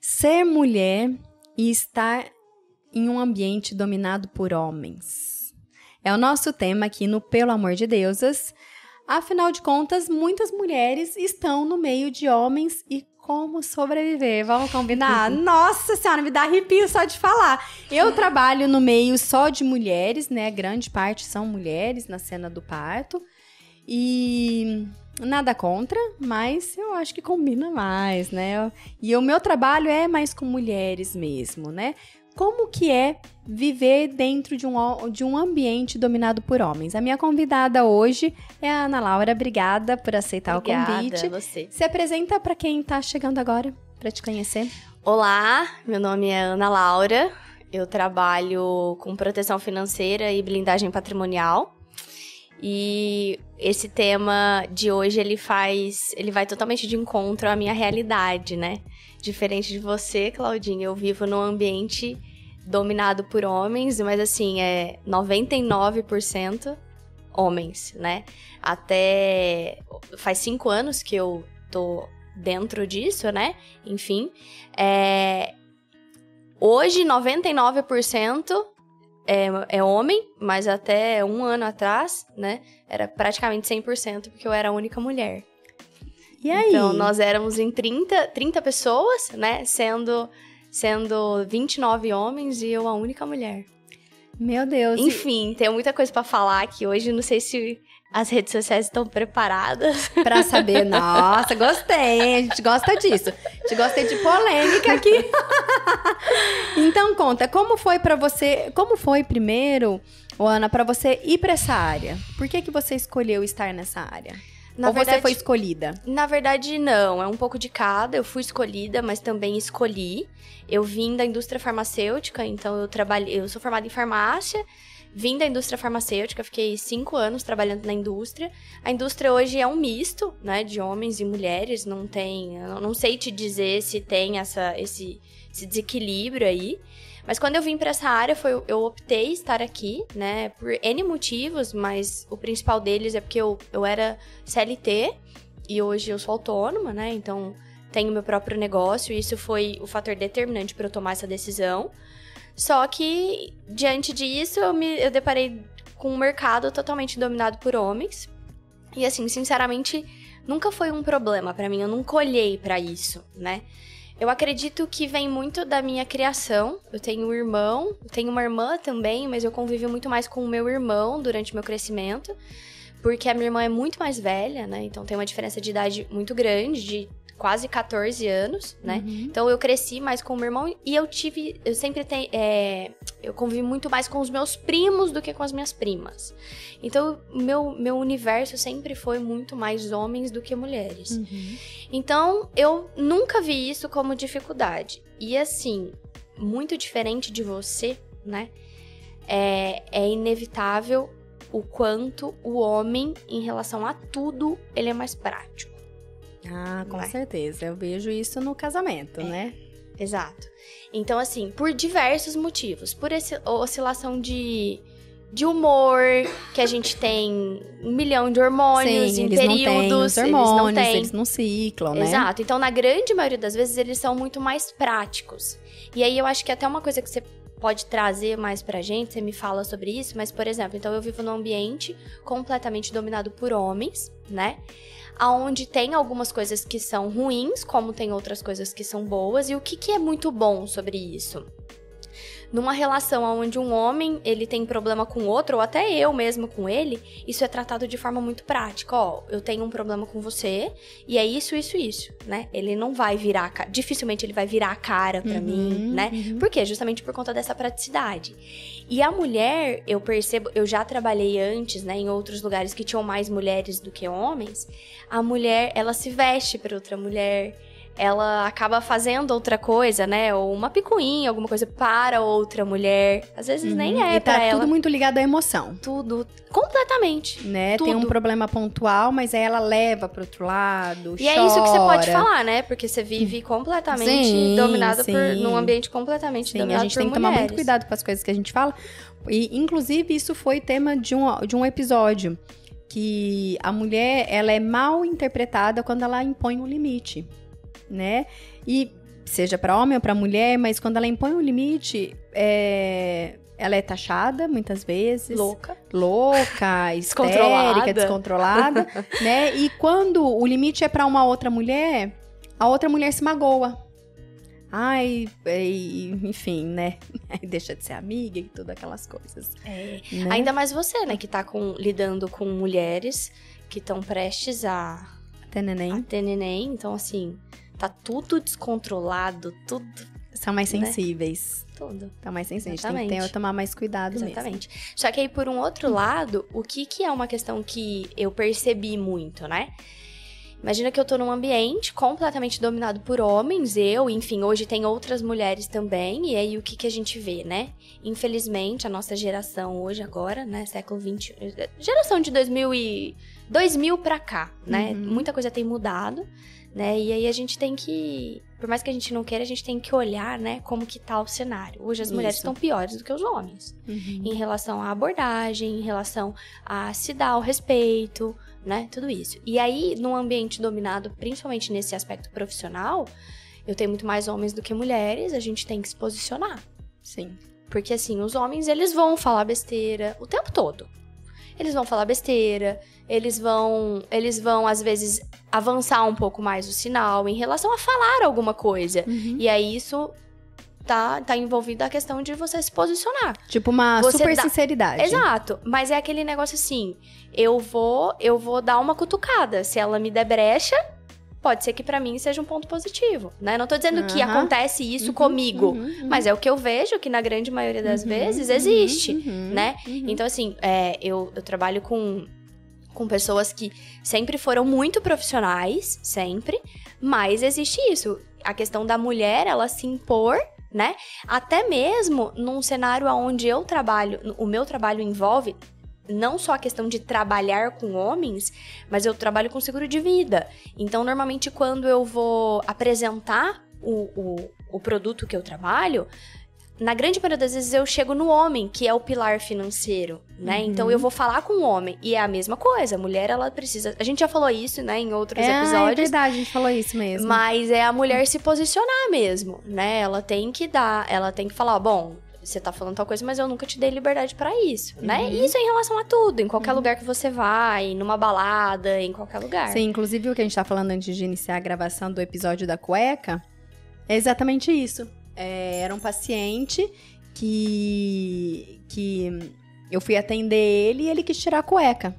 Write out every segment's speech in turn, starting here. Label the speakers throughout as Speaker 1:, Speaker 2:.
Speaker 1: Ser mulher e estar em um ambiente dominado por homens. É o nosso tema aqui no Pelo Amor de Deusas. Afinal de contas, muitas mulheres estão no meio de homens e como sobreviver? Vamos combinar? Nossa Senhora, me dá arrepio só de falar. Eu trabalho no meio só de mulheres, né? Grande parte são mulheres na cena do parto. E nada contra, mas eu acho que combina mais, né? E o meu trabalho é mais com mulheres mesmo, né? Como que é viver dentro de um ambiente dominado por homens? A minha convidada hoje é a Ana Laura. Obrigada por aceitar o convite.
Speaker 2: Obrigada, você.
Speaker 1: Se apresenta para quem está chegando agora, para te conhecer.
Speaker 2: Olá, meu nome é Ana Laura. Eu trabalho com proteção financeira e blindagem patrimonial. E esse tema de hoje, ele vai totalmente de encontro à minha realidade, né? Diferente de você, Claudinha, eu vivo num ambiente dominado por homens, mas assim, 99% homens, né? Até faz 5 anos que eu tô dentro disso, né? Enfim, hoje 99% é homem, mas até 1 ano atrás, né, era praticamente 100%, porque eu era a única mulher.
Speaker 1: E aí?
Speaker 2: Então, nós éramos em 30 pessoas, né, sendo 29 homens e eu a única mulher.
Speaker 1: Meu Deus.
Speaker 2: Enfim, tem muita coisa pra falar aqui hoje, não sei se as redes sociais estão preparadas.
Speaker 1: Pra saber, nossa, gostei, hein? A gente gosta disso. A gente gosta de polêmica aqui. Então, conta, como foi pra você, como foi primeiro, Ana, pra você ir pra essa área? Por que você escolheu estar nessa área? Ou você foi escolhida?
Speaker 2: Na verdade, não. É um pouco de cada. Eu fui escolhida, mas também escolhi. Eu vim da indústria farmacêutica, então eu sou formada em farmácia. Vim da indústria farmacêutica, fiquei 5 anos trabalhando na indústria. A indústria hoje é um misto, né, de homens e mulheres. Não sei te dizer se tem esse desequilíbrio aí. Mas quando eu vim para essa área, eu optei estar aqui, né, por N motivos, mas o principal deles é porque eu era CLT e hoje eu sou autônoma, né, então tenho meu próprio negócio e isso foi o fator determinante para eu tomar essa decisão. Só que, diante disso, eu deparei com um mercado totalmente dominado por homens e, assim, sinceramente, nunca foi um problema para mim, eu nunca olhei para isso, né. Eu acredito que vem muito da minha criação. Eu tenho um irmão, tenho uma irmã também, mas eu convivi muito mais com o meu irmão durante o meu crescimento, porque a minha irmã é muito mais velha, né? Então tem uma diferença de idade muito grande, de quase 14 anos, né?
Speaker 1: Uhum.
Speaker 2: Então eu cresci mais com o meu irmão e eu convivi muito mais com os meus primos do que com as minhas primas. Então, meu universo sempre foi muito mais homens do que mulheres.
Speaker 1: Uhum.
Speaker 2: Então, eu nunca vi isso como dificuldade. E assim, muito diferente de você, né? É inevitável o quanto o homem, em relação a tudo, ele é mais prático.
Speaker 1: Ah, com certeza. Eu vejo isso no casamento, né?
Speaker 2: Exato. Então, assim, por diversos motivos. Por essa oscilação de humor, que a gente tem 1 milhão de hormônios.
Speaker 1: Sim,
Speaker 2: em
Speaker 1: eles
Speaker 2: períodos.
Speaker 1: Não têm os hormônios,
Speaker 2: eles
Speaker 1: não ciclam, né?
Speaker 2: Exato. Então, na grande maioria das vezes, eles são muito mais práticos. E aí, eu acho que até uma coisa que você pode trazer mais pra gente, você me fala sobre isso, mas, por exemplo, então eu vivo num ambiente completamente dominado por homens, né? Onde tem algumas coisas que são ruins, como tem outras coisas que são boas. E o que é muito bom sobre isso? Numa relação onde um homem, ele tem problema com outro, ou até eu mesmo com ele, isso é tratado de forma muito prática. Ó, eu tenho um problema com você, e é isso, né? Ele não vai virar, dificilmente ele vai virar a cara pra mim, né? Por quê? Justamente por conta dessa praticidade. E a mulher, eu percebo, eu já trabalhei antes, né, em outros lugares que tinham mais mulheres do que homens. A mulher, ela se veste pra outra mulher, ela acaba fazendo outra coisa, né? Ou uma picuinha, alguma coisa para outra mulher. Às vezes nem é pra ela.
Speaker 1: E tá tudo muito ligado à emoção.
Speaker 2: Tudo. Completamente.
Speaker 1: Né?
Speaker 2: Tudo.
Speaker 1: Tem um problema pontual, mas aí ela leva pro outro lado,
Speaker 2: e
Speaker 1: chora.
Speaker 2: É isso que você pode falar, né? Porque você vive completamente dominada num ambiente completamente dominado por mulheres.
Speaker 1: A gente tem que tomar muito cuidado com as coisas que a gente fala. E, inclusive, isso foi tema de um episódio. Que a mulher, ela é mal interpretada quando ela impõe um limite. Né? E seja para homem ou para mulher, mas quando ela impõe um limite, ela é taxada muitas vezes. Louca, histérica, descontrolada, né? E quando o limite é para uma outra mulher, a outra mulher se magoa. Ai, enfim, né? Deixa de ser amiga e tudo aquelas coisas.
Speaker 2: Né?
Speaker 1: Ainda
Speaker 2: mais você, né? Que tá lidando com mulheres que estão prestes a ter neném. Então, assim, tá tudo descontrolado, tudo...
Speaker 1: São mais sensíveis.
Speaker 2: Né? Tudo.
Speaker 1: Tá mais sensíveis. Tem que tomar mais cuidado mesmo.
Speaker 2: Só que aí, por um outro lado, o que é uma questão que eu percebi muito, né? Imagina que eu tô num ambiente completamente dominado por homens, enfim, hoje tem outras mulheres também, e aí o que a gente vê, né? Infelizmente, a nossa geração hoje, agora, né, século XXI, geração de 2000 pra cá, né? Muita coisa tem mudado, né? E aí a gente tem que, por mais que a gente não queira, a gente tem que olhar, né, como que tá o cenário. Hoje as mulheres estão piores do que os homens, em relação à abordagem, em relação a se dar o respeito, né, tudo isso. E aí, num ambiente dominado, principalmente nesse aspecto profissional, eu tenho muito mais homens do que mulheres, a gente tem que se posicionar.
Speaker 1: Sim.
Speaker 2: Porque, assim, os homens, eles vão falar besteira o tempo todo. Eles vão falar besteira, eles vão, às vezes, avançar um pouco mais o sinal em relação a falar alguma coisa. E aí, isso tá envolvido a questão de você se posicionar.
Speaker 1: Tipo uma super sinceridade.
Speaker 2: Exato. Mas é aquele negócio assim, eu vou dar uma cutucada. Se ela me der brecha, pode ser que pra mim seja um ponto positivo, né? Não tô dizendo que acontece isso comigo, mas é o que eu vejo que na grande maioria das vezes existe, né? Então, assim, eu trabalho com pessoas que sempre foram muito profissionais, sempre, mas existe isso. A questão da mulher, ela se impor, né? Até mesmo num cenário onde eu trabalho, o meu trabalho envolve não só a questão de trabalhar com homens, mas eu trabalho com seguro de vida. Então, normalmente, quando eu vou apresentar o produto que eu trabalho, na grande maioria das vezes eu chego no homem, que é o pilar financeiro, né? Então, eu vou falar com o homem. E é a mesma coisa. A mulher, ela precisa... A gente já falou isso, né? Em outros episódios.
Speaker 1: É verdade, a gente falou isso mesmo.
Speaker 2: Mas é a mulher se posicionar mesmo, né? Ela tem que falar, bom, você tá falando tal coisa, mas eu nunca te dei liberdade pra isso, né? E isso é em relação a tudo. Em qualquer lugar que você vai, numa balada, em qualquer lugar.
Speaker 1: Sim, inclusive o que a gente tá falando antes de iniciar a gravação do episódio da cueca é exatamente isso. Era um paciente que eu fui atender ele e ele quis tirar a cueca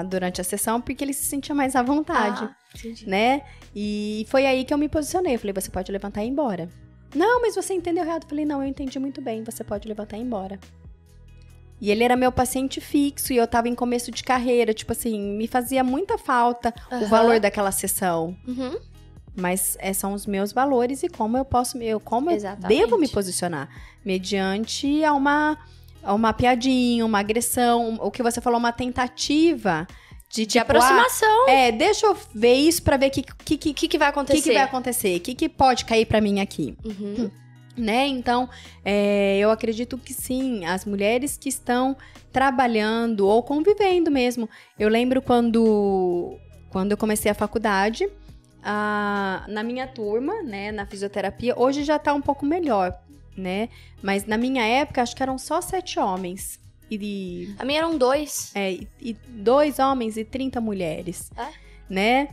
Speaker 1: durante a sessão porque ele se sentia mais à vontade, né? E foi aí que eu me posicionei. Eu falei, você pode levantar e ir embora. Não, mas você entendeu errado. Eu falei, não, eu entendi muito bem, você pode levantar e ir embora. E ele era meu paciente fixo e eu tava em começo de carreira, tipo assim, me fazia muita falta o valor daquela sessão. Mas são os meus valores e como eu devo me posicionar. Mediante a uma piadinha, uma agressão, o que você falou, uma tentativa de tipo,
Speaker 2: aproximação.
Speaker 1: Deixa eu ver isso pra ver o
Speaker 2: que vai acontecer.
Speaker 1: O que vai acontecer, o que pode cair pra mim aqui. Né? Então, eu acredito que sim, as mulheres que estão trabalhando ou convivendo mesmo. Eu lembro quando eu comecei a faculdade, na minha turma, né, na fisioterapia, hoje já tá um pouco melhor, né? Mas na minha época, acho que eram só 7 homens.
Speaker 2: A minha eram 2.
Speaker 1: E 2 homens e 30 mulheres, né?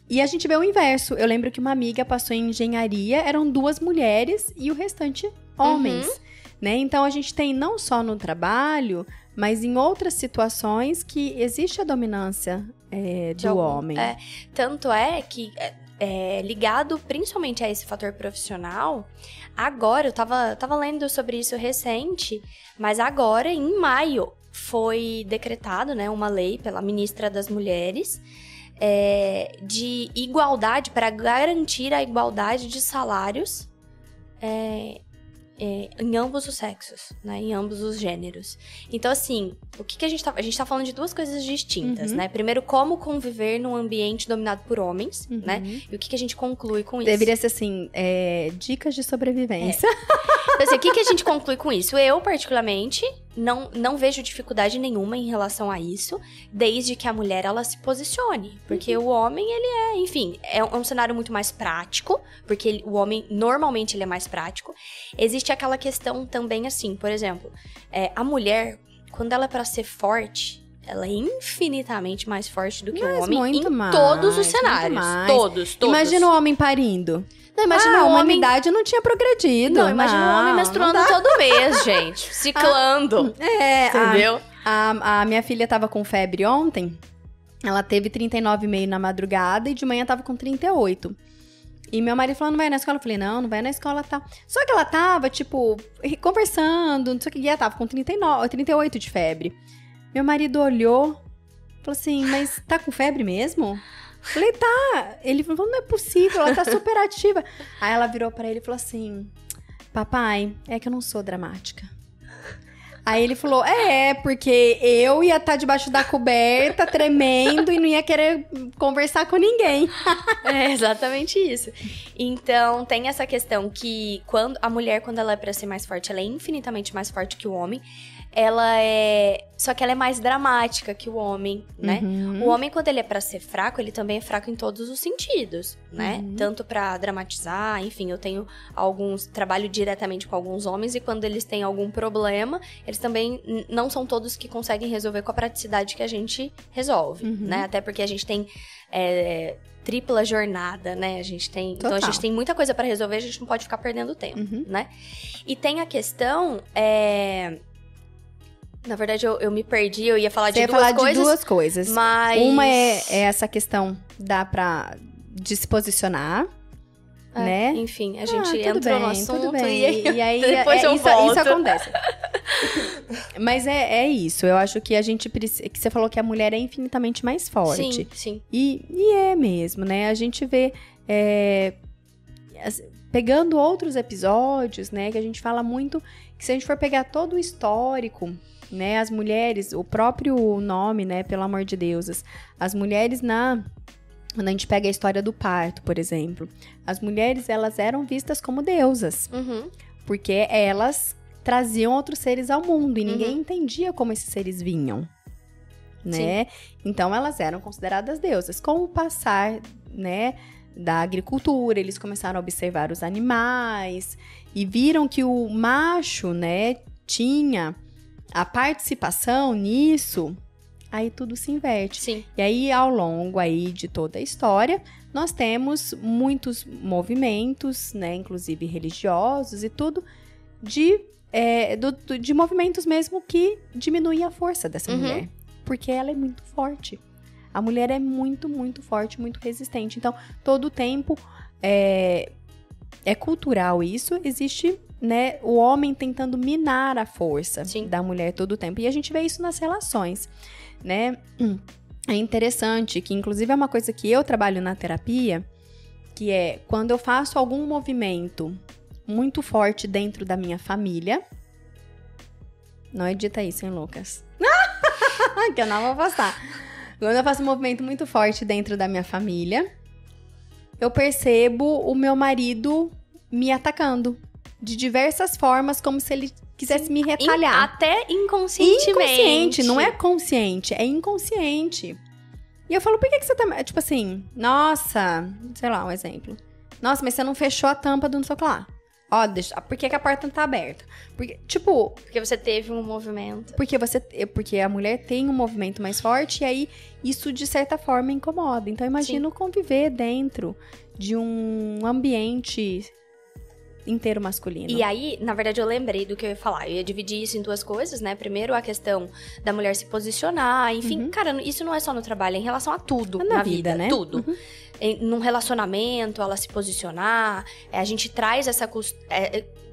Speaker 1: E a gente vê o inverso. Eu lembro que uma amiga passou em engenharia, eram 2 mulheres e o restante homens, né? Então, a gente tem não só no trabalho, mas em outras situações que existe a dominância do homem.
Speaker 2: Tanto é que, ligado principalmente a esse fator profissional, agora, eu tava lendo sobre isso recente, mas agora, em maio, foi decretado, né, uma lei pela ministra das Mulheres, de igualdade, para garantir a igualdade de salários em ambos os sexos, né? Em ambos os gêneros. Então, assim, o que a gente tá falando de 2 coisas distintas, né? Primeiro, como conviver num ambiente dominado por homens, né? E o que a gente conclui com isso?
Speaker 1: Deveria ser, assim, dicas de sobrevivência.
Speaker 2: Então, assim, o que a gente conclui com isso? Eu, particularmente, não vejo dificuldade nenhuma em relação a isso, desde que a mulher, ela se posicione. Porque o homem, ele enfim, é um cenário muito mais prático, porque o homem, normalmente, ele é mais prático. Existe aquela questão também, assim, por exemplo, a mulher, quando ela é pra ser forte, ela é infinitamente mais forte do que o homem em todos os cenários. Todos.
Speaker 1: Imagina o homem parindo.
Speaker 2: Não, imagina
Speaker 1: a humanidade não tinha progredido.
Speaker 2: Não, imagina o homem menstruando todo mês, gente. Ciclando. Entendeu?
Speaker 1: A minha filha tava com febre ontem. Ela teve 39,5 na madrugada e de manhã tava com 38. E meu marido falou, não vai na escola? Eu falei, não vai na escola, tá. Só que ela tava, tipo, conversando, não sei o que. E ela tava com 38 de febre. Meu marido olhou, falou assim, mas tá com febre mesmo? Falei, tá. Ele falou, não é possível, ela tá super ativa. Aí ela virou pra ele e falou assim, papai, é que eu não sou dramática. Aí ele falou, porque eu ia estar debaixo da coberta, tremendo, e não ia querer conversar com ninguém.
Speaker 2: É exatamente isso. Então, tem essa questão que a mulher, quando ela é pra ser mais forte, ela é infinitamente mais forte que o homem. Só que ela é mais dramática que o homem, né?
Speaker 1: Uhum.
Speaker 2: O homem, quando ele é pra ser fraco, ele também é fraco em todos os sentidos, né? Tanto pra dramatizar, enfim, eu trabalho diretamente com alguns homens e quando eles têm algum problema, eles também não são todos que conseguem resolver com a praticidade que a gente resolve, né? Até porque a gente tem tripla jornada, né? Então a gente tem muita coisa pra resolver, a gente não pode ficar perdendo tempo, né? E tem a questão, na verdade, eu me perdi, eu ia falar de duas coisas. Mas...
Speaker 1: Uma é essa questão de se posicionar, né?
Speaker 2: Enfim, a gente entrou no assunto
Speaker 1: tudo bem.
Speaker 2: E
Speaker 1: aí
Speaker 2: depois eu volto.
Speaker 1: Isso acontece. Mas é isso, eu acho que a gente precisa... Que você falou que a mulher é infinitamente mais forte.
Speaker 2: Sim.
Speaker 1: E é mesmo, né? A gente vê... pegando outros episódios, né? Que a gente fala muito... Que se a gente for pegar todo o histórico... Né, as mulheres, o próprio nome, né, pelo amor de Deus, as mulheres quando a gente pega a história do parto, por exemplo, as mulheres, elas eram vistas como deusas, porque elas traziam outros seres ao mundo e ninguém entendia como esses seres vinham, né? Sim. Então, elas eram consideradas deusas. Com o passar, né, da agricultura, eles começaram a observar os animais e viram que o macho, né, tinha... a participação nisso, aí tudo se inverte.
Speaker 2: Sim.
Speaker 1: E aí, ao longo aí de toda a história, nós temos muitos movimentos, né, inclusive religiosos e tudo, de movimentos mesmo que diminuem a força dessa mulher. Porque ela é muito forte. A mulher é muito, muito forte, muito resistente. Então, todo o tempo é cultural isso, existe... Né, o homem tentando minar a força da mulher todo o tempo. E a gente vê isso nas relações, né? É interessante que, inclusive, é uma coisa que eu trabalho na terapia, que é quando eu faço algum movimento muito forte dentro da minha família... Não edita isso, hein, Lucas? Que eu não vou passar. Quando eu faço um movimento muito forte dentro da minha família, eu percebo o meu marido me atacando. De diversas formas, como se ele quisesse me retalhar.
Speaker 2: Até inconscientemente.
Speaker 1: Inconsciente, não é consciente, é inconsciente. E eu falo, por que você tá... Tipo assim, nossa, sei lá, um exemplo. Nossa, mas você não fechou a tampa do não sei o que lá. Ó, por que a porta não tá aberta? Porque, tipo...
Speaker 2: Porque você teve um movimento.
Speaker 1: Porque a mulher tem um movimento mais forte e aí isso, de certa forma, incomoda. Então, imagina conviver dentro de um ambiente... inteiro masculino.
Speaker 2: E aí, na verdade, eu lembrei do que eu ia falar. Eu ia dividir isso em duas coisas, né? Primeiro, a questão da mulher se posicionar. Enfim, cara, isso não é só no trabalho, é em relação a tudo na vida,
Speaker 1: né?
Speaker 2: Tudo. Num relacionamento, ela se posicionar. A gente traz essa...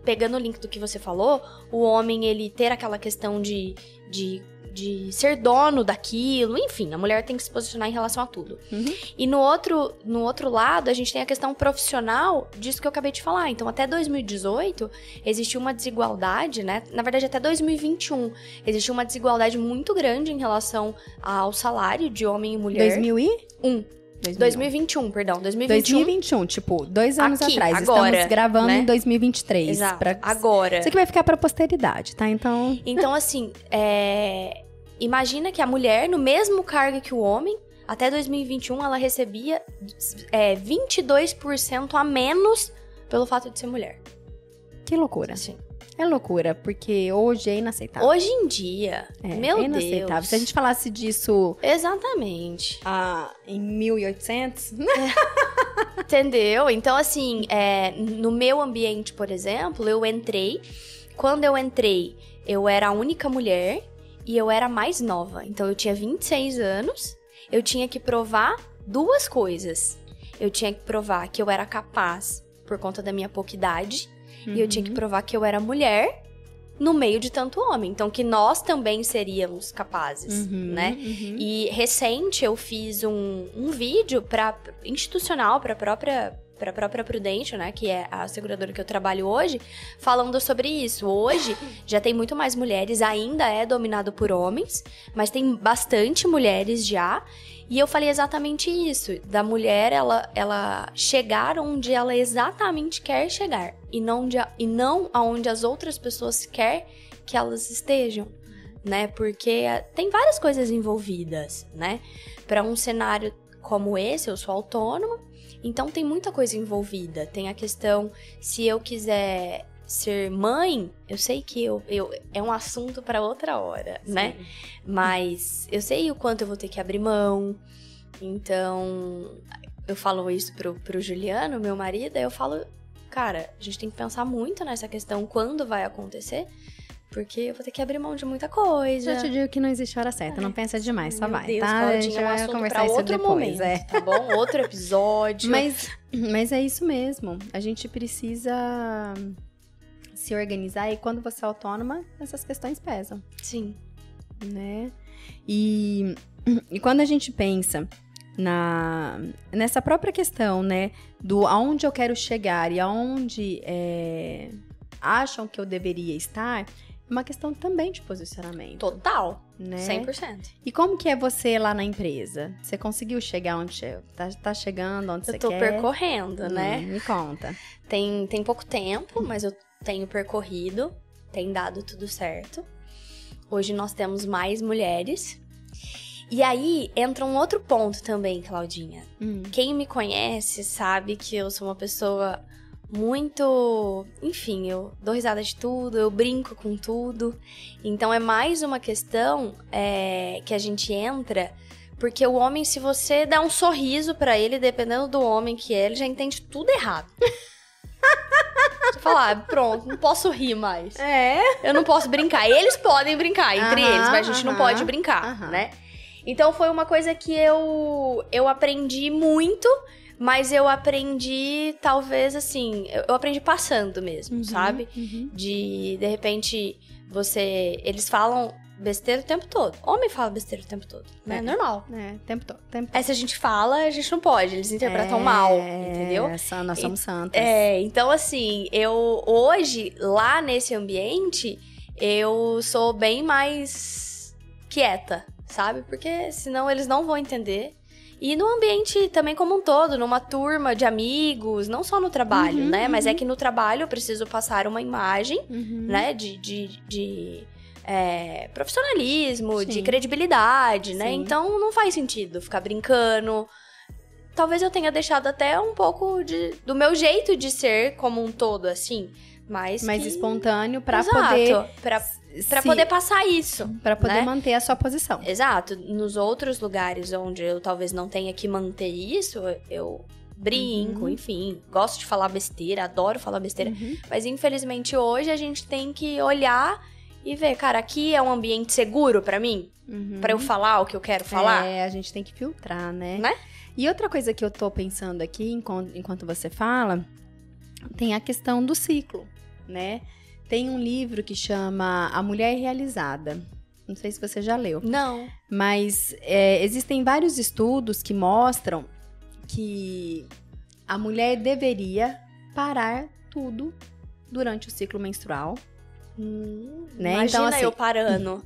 Speaker 2: pegando o link do que você falou, o homem, ele ter aquela questão de ser dono daquilo, enfim, a mulher tem que se posicionar em relação a tudo. E no outro lado, a gente tem a questão profissional disso que eu acabei de falar. Então, até 2018, existiu uma desigualdade, né? Na verdade, até 2021, existiu uma desigualdade muito grande em relação ao salário de homem e mulher.
Speaker 1: 2001?
Speaker 2: 2021, perdão. 2021,
Speaker 1: tipo, 2 anos
Speaker 2: aqui,
Speaker 1: atrás.
Speaker 2: Agora,
Speaker 1: estamos gravando
Speaker 2: né?
Speaker 1: em 2023.
Speaker 2: Exato, agora.
Speaker 1: Isso aqui vai ficar pra posteridade, tá?
Speaker 2: Então, assim, imagina que a mulher, no mesmo cargo que o homem, até 2021, ela recebia 22% a menos pelo fato de ser mulher.
Speaker 1: Que loucura.
Speaker 2: Assim.
Speaker 1: É loucura, porque hoje é inaceitável.
Speaker 2: Hoje em dia, meu
Speaker 1: é inaceitável.
Speaker 2: Deus.
Speaker 1: Se a gente falasse disso...
Speaker 2: Exatamente.
Speaker 1: Em 1800...
Speaker 2: Entendeu? Então, assim, no meu ambiente, por exemplo, eu entrei... Quando eu entrei, eu era a única mulher e eu era mais nova. Então, eu tinha 26 anos, eu tinha que provar 2 coisas. Eu tinha que provar que eu era capaz por conta da minha pouca idade... E eu tinha que provar que eu era mulher no meio de tanto homem. Então, que nós também seríamos capazes, né? E recente eu fiz um vídeo institucional para a própria Prudential, né? Que é a seguradora que eu trabalho hoje, falando sobre isso. Hoje já tem muito mais mulheres, ainda é dominado por homens, mas tem bastante mulheres já. E eu falei exatamente isso, da mulher, ela chegar onde ela exatamente quer chegar, e não aonde as outras pessoas querem que elas estejam, né? Porque tem várias coisas envolvidas, né? Para um cenário como esse, eu sou autônoma, então tem muita coisa envolvida. Tem a questão, se eu quiser ser mãe, eu sei que é um assunto para outra hora, Sim. né? Mas eu sei o quanto eu vou ter que abrir mão. Então, eu falo isso pro Juliano, meu marido, aí eu falo, cara, a gente tem que pensar muito nessa questão, quando vai acontecer, porque eu vou ter que abrir mão de muita coisa.
Speaker 1: Já te digo que não existe hora certa, não pensa demais, só vai,
Speaker 2: Deus,
Speaker 1: tá?
Speaker 2: Claudinha, a gente vai conversar isso outro depois, momento, tá bom? Outro episódio.
Speaker 1: Mas é isso mesmo, a gente precisa se organizar, e quando você é autônoma, essas questões pesam.
Speaker 2: Sim.
Speaker 1: Né? E quando a gente pensa nessa própria questão, né, do aonde eu quero chegar e aonde acham que eu deveria estar, é uma questão também de posicionamento.
Speaker 2: Total,
Speaker 1: né?
Speaker 2: 100%.
Speaker 1: E como que é você lá na empresa? Você conseguiu chegar onde tá chegando, onde você quer?
Speaker 2: Eu tô percorrendo, né?
Speaker 1: Me conta.
Speaker 2: Tem pouco tempo, mas eu tenho percorrido, tem dado tudo certo. Hoje nós temos mais mulheres. E aí, entra um outro ponto também, Claudinha. Quem me conhece sabe que eu sou uma pessoa muito... Enfim, eu dou risada de tudo, eu brinco com tudo. Então, é mais uma questão que a gente entra... Porque o homem, se você dá um sorriso pra ele, dependendo do homem que é, ele já entende tudo errado. Você fala, pronto, não posso rir mais. Eu não posso brincar. Eles podem brincar entre eles, mas a gente não pode brincar, né? Então, foi uma coisa que eu aprendi muito, mas eu aprendi, talvez, assim... Eu aprendi passando mesmo, sabe? De repente, eles falam besteira o tempo todo. Homem fala besteira o tempo todo, né? Normal.
Speaker 1: Tempo todo.
Speaker 2: Aí, se a gente fala, a gente não pode. Eles interpretam mal, entendeu?
Speaker 1: Nós somos santas.
Speaker 2: Então, assim, eu hoje, lá nesse ambiente, eu sou bem mais quieta, sabe? Porque senão eles não vão entender. E no ambiente também como um todo, numa turma de amigos, não só no trabalho, né? Mas é que no trabalho eu preciso passar uma imagem, né? De profissionalismo, de credibilidade, né? Então não faz sentido ficar brincando. Talvez eu tenha deixado até um pouco do meu jeito de ser como um todo, assim. Mais
Speaker 1: espontâneo pra
Speaker 2: poder passar isso.
Speaker 1: Pra poder manter a sua posição.
Speaker 2: Exato. Nos outros lugares onde eu talvez não tenha que manter isso, eu brinco, enfim. Gosto de falar besteira, adoro falar besteira. Mas infelizmente hoje a gente tem que olhar e ver, cara, aqui é um ambiente seguro pra mim? Pra eu falar o que eu quero falar?
Speaker 1: A gente tem que filtrar, né? E outra coisa que eu tô pensando aqui, enquanto você fala, tem a questão do ciclo, né? Tem um livro que chama A Mulher Realizada. Não sei se você já leu.
Speaker 2: Não.
Speaker 1: Mas existem vários estudos que mostram que a mulher deveria parar tudo durante o ciclo menstrual, Né?
Speaker 2: Imagina
Speaker 1: então, assim,
Speaker 2: eu parando.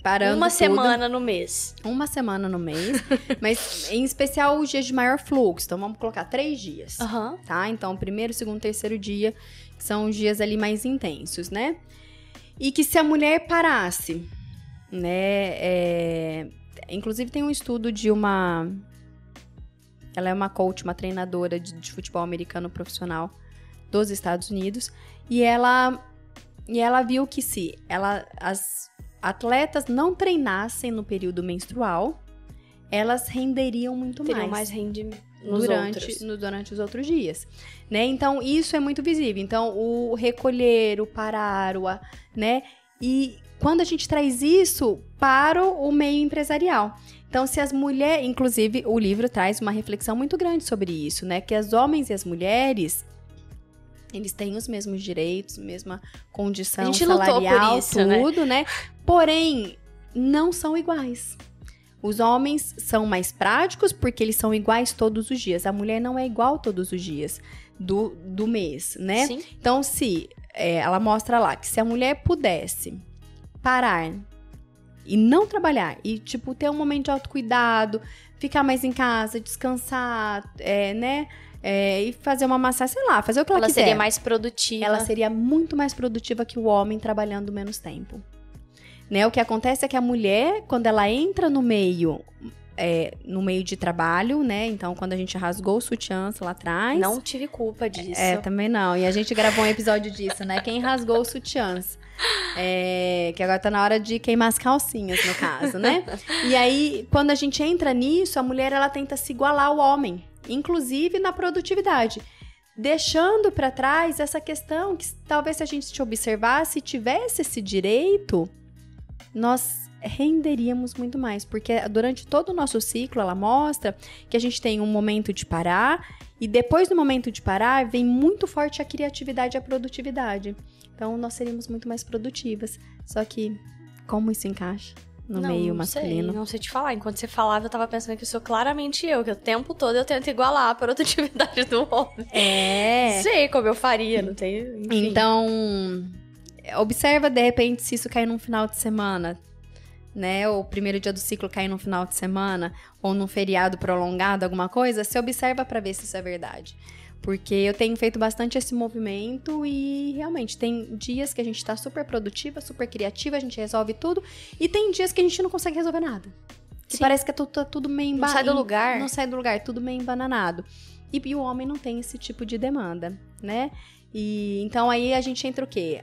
Speaker 1: Parando
Speaker 2: Uma
Speaker 1: tudo.
Speaker 2: semana no mês.
Speaker 1: Uma semana no mês, mas em especial os dias de maior fluxo. Então, vamos colocar 3 dias, tá? Então, primeiro, segundo, terceiro dia, que são os dias ali mais intensos, né? E que se a mulher parasse, né? Inclusive, tem um estudo de uma... Ela é uma coach, uma treinadora de futebol americano profissional dos Estados Unidos. E ela viu que se as atletas não treinassem no período menstrual, elas renderiam muito
Speaker 2: Teriam mais rendimento
Speaker 1: durante os outros dias, né? Então, isso é muito visível. Então, o recolher, o parar, né? E quando a gente traz isso para o meio empresarial. Então, se as mulheres... Inclusive, o livro traz uma reflexão muito grande sobre isso, né? Que os homens e as mulheres... Eles têm os mesmos direitos, mesma condição salarial, por isso, tudo, né? Porém, não são iguais. Os homens são mais práticos porque eles são iguais todos os dias. A mulher não é igual todos os dias do mês, né?
Speaker 2: Sim.
Speaker 1: Então, ela mostra lá que se a mulher pudesse parar e não trabalhar e, tipo, ter um momento de autocuidado, ficar mais em casa, descansar, né? E fazer uma massagem, sei lá, fazer o que ela quiser.
Speaker 2: Ela seria mais produtiva.
Speaker 1: Ela seria muito mais produtiva que o homem trabalhando menos tempo. Né? O que acontece é que a mulher, quando ela entra no meio de trabalho, né? Então, quando a gente rasgou o sutiãs lá atrás...
Speaker 2: Não tive culpa disso.
Speaker 1: Também não. E a gente gravou um episódio disso, né? Quem rasgou os sutiãs. Que agora tá na hora de queimar as calcinhas, no caso, né? E aí, quando a gente entra nisso, a mulher, ela tenta se igualar ao homem. Inclusive na produtividade. Deixando para trás essa questão que talvez se a gente te observasse, tivesse esse direito, nós renderíamos muito mais. Porque durante todo o nosso ciclo, ela mostra que a gente tem um momento de parar e depois do momento de parar, vem muito forte a criatividade e a produtividade. Então, nós seríamos muito mais produtivas. Só que, como isso encaixa no meio masculino?
Speaker 2: Não sei te falar. Enquanto você falava, eu tava pensando que eu sou claramente que o tempo todo eu tento igualar a produtividade do homem. Sei como eu faria, não tem... Enfim.
Speaker 1: Então, observa, de repente, se isso cair num final de semana, né? Ou o primeiro dia do ciclo cair num final de semana, ou num feriado prolongado, alguma coisa, você observa pra ver se isso é verdade. Porque eu tenho feito bastante esse movimento e realmente tem dias que a gente tá super produtiva, super criativa, a gente resolve tudo. E tem dias que a gente não consegue resolver nada. Que
Speaker 2: Sim.
Speaker 1: parece que tá tudo meio
Speaker 2: Não sai do lugar.
Speaker 1: Não sai do lugar, tudo meio embananado. E o homem não tem esse tipo de demanda, né? E então aí a gente entra o quê?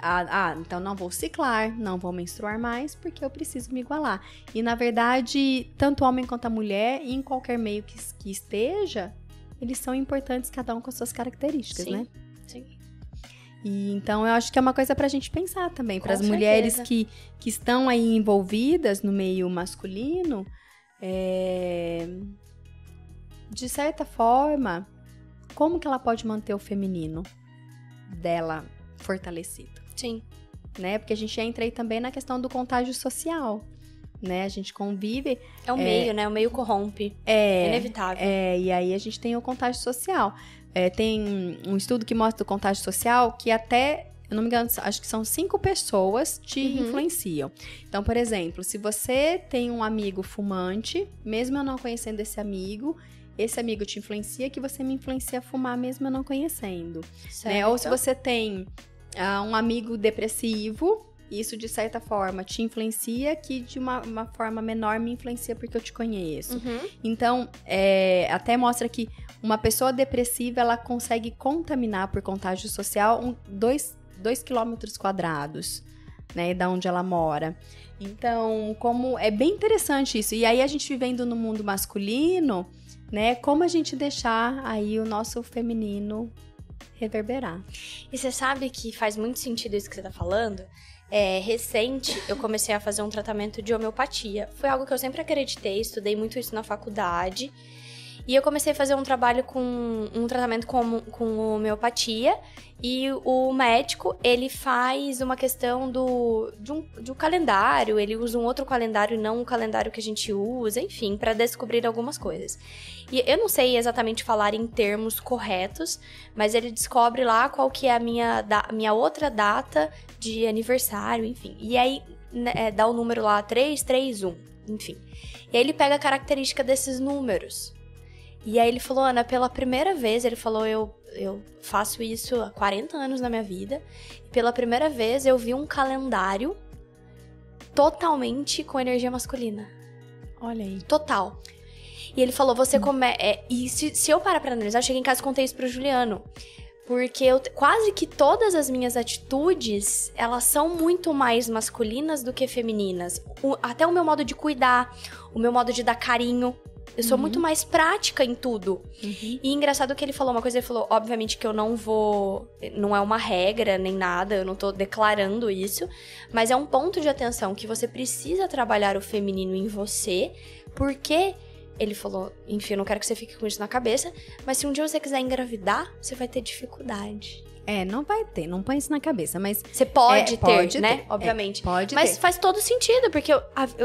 Speaker 1: Então não vou ciclar, não vou menstruar mais, porque eu preciso me igualar. E na verdade, tanto o homem quanto a mulher, em qualquer meio que esteja... Eles são importantes, cada um com as suas características, né?
Speaker 2: Sim.
Speaker 1: E então, eu acho que é uma coisa pra gente pensar também. Para as mulheres que estão aí envolvidas no meio masculino, de certa forma, como que ela pode manter o feminino dela fortalecido?
Speaker 2: Sim.
Speaker 1: Né? Porque a gente entra aí também na questão do contágio social. Né? A gente convive...
Speaker 2: É o meio, né? O meio corrompe. É inevitável.
Speaker 1: E aí a gente tem o contágio social. Tem um estudo que mostra o contágio social que até, eu não me engano, acho que são 5 pessoas te influenciam. Então, por exemplo, se você tem um amigo fumante, mesmo eu não conhecendo esse amigo te influencia, que você me influencia a fumar mesmo eu não conhecendo. Né? Ou se você tem um amigo depressivo... Isso, de certa forma, te influencia, que de uma forma menor me influencia porque eu te conheço. Então, até mostra que uma pessoa depressiva, ela consegue contaminar por contágio social 2 quilômetros quadrados, né, da onde ela mora. Então, como é bem interessante isso. E aí, a gente vivendo no mundo masculino, né, como a gente deixar aí o nosso feminino reverberar.
Speaker 2: E você sabe que faz muito sentido isso que você tá falando? Recente, eu comecei a fazer um tratamento de homeopatia. Foi algo que eu sempre acreditei, estudei muito isso na faculdade. E eu comecei a fazer um tratamento com homeopatia. E o médico, ele faz uma questão de um calendário. Ele usa um outro calendário, não o calendário que a gente usa, enfim, para descobrir algumas coisas. E eu não sei exatamente falar em termos corretos, mas ele descobre lá qual que é a minha outra data de aniversário, enfim. E aí, dá o número lá, 331, enfim. E aí ele pega a característica desses números. E aí ele falou, Ana, pela primeira vez, ele falou, eu faço isso há 40 anos na minha vida. E pela primeira vez eu vi um calendário totalmente com energia masculina.
Speaker 1: Olha aí.
Speaker 2: Total. E ele falou, você e se eu parar pra analisar, eu cheguei em casa e contei isso pro Juliano. Porque quase que todas as minhas atitudes, elas são muito mais masculinas do que femininas. Até o meu modo de cuidar, o meu modo de dar carinho. Eu sou muito mais prática em tudo. E engraçado que ele falou uma coisa, ele falou, obviamente que eu não vou... Não é uma regra nem nada, eu não tô declarando isso. Mas é um ponto de atenção que você precisa trabalhar o feminino em você. Porque, ele falou, enfim, eu não quero que você fique com isso na cabeça. Mas se um dia você quiser engravidar, você vai ter dificuldade.
Speaker 1: Não vai ter, não põe isso na cabeça, mas...
Speaker 2: Você pode ter, né?
Speaker 1: Ter.
Speaker 2: Obviamente.
Speaker 1: Pode
Speaker 2: mas
Speaker 1: ter.
Speaker 2: Faz todo sentido, porque eu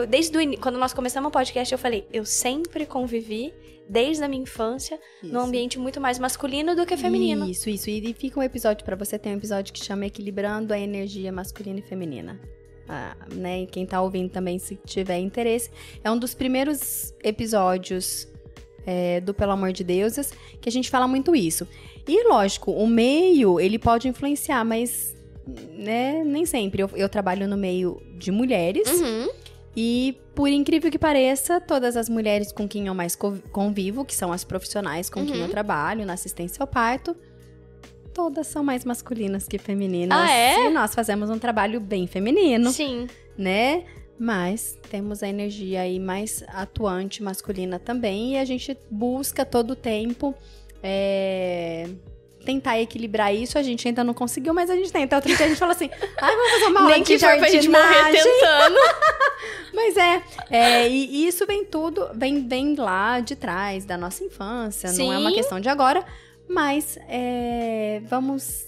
Speaker 2: desde quando nós começamos o podcast, eu falei, eu sempre convivi, desde a minha infância, num ambiente muito mais masculino do que feminino.
Speaker 1: Isso. E fica um episódio pra você, tem um episódio que chama Equilibrando a Energia Masculina e Feminina. Né? E quem tá ouvindo também, se tiver interesse, é um dos primeiros episódios do Pelo Amor de Deusas, que a gente fala muito isso. E, lógico, o meio, ele pode influenciar, mas, né, nem sempre. Eu trabalho no meio de mulheres e, por incrível que pareça, todas as mulheres com quem eu mais convivo, que são as profissionais com quem eu trabalho na assistência ao parto, todas são mais masculinas que femininas.
Speaker 2: Ah, é?
Speaker 1: E nós fazemos um trabalho bem feminino.
Speaker 2: Sim.
Speaker 1: Né? Mas temos a energia aí mais atuante masculina também e a gente busca todo o tempo tentar equilibrar isso. A gente ainda não conseguiu, mas a gente tenta. Outro dia a gente fala assim, vamos fazer uma aula
Speaker 2: Nem
Speaker 1: de
Speaker 2: que for pra gente morrer tentando.
Speaker 1: Mas e isso vem lá de trás, da nossa infância.
Speaker 2: Sim.
Speaker 1: Não é uma questão de agora, mas vamos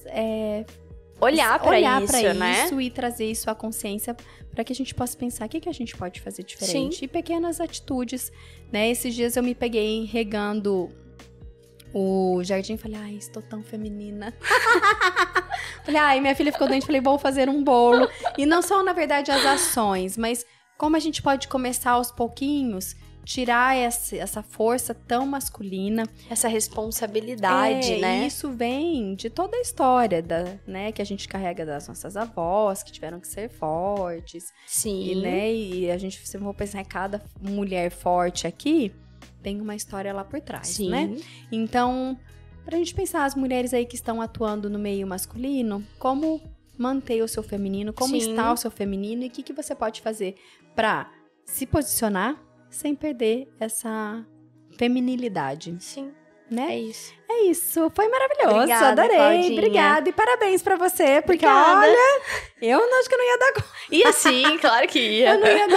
Speaker 2: olhar pra
Speaker 1: isso,
Speaker 2: né?
Speaker 1: E trazer isso à consciência para que a gente possa pensar o que a gente pode fazer diferente.
Speaker 2: Sim.
Speaker 1: E pequenas atitudes, né? Esses dias eu me peguei regando o jardim e falei, estou tão feminina. Falei, minha filha ficou doente, falei, vou fazer um bolo. E não são, na verdade, as ações, mas como a gente pode começar aos pouquinhos, tirar essa força tão masculina.
Speaker 2: Essa responsabilidade, né?
Speaker 1: E isso vem de toda a história, né, que a gente carrega das nossas avós, que tiveram que ser fortes.
Speaker 2: Sim.
Speaker 1: E a gente, se eu for pensar em cada mulher forte aqui, tem uma história lá por trás,
Speaker 2: Sim.
Speaker 1: né? Então, pra gente pensar, as mulheres aí que estão atuando no meio masculino, como manter o seu feminino, como está o seu feminino e o que você pode fazer pra se posicionar sem perder essa feminilidade.
Speaker 2: Sim.
Speaker 1: Né?
Speaker 2: É isso.
Speaker 1: É isso. Foi maravilhoso.
Speaker 2: Obrigada,
Speaker 1: Adorei.
Speaker 2: Claudinha.
Speaker 1: Obrigada. E parabéns pra você. Porque,
Speaker 2: Obrigada.
Speaker 1: olha, eu acho que não ia dar conta.
Speaker 2: Ia sim, claro que ia.
Speaker 1: Eu não ia dar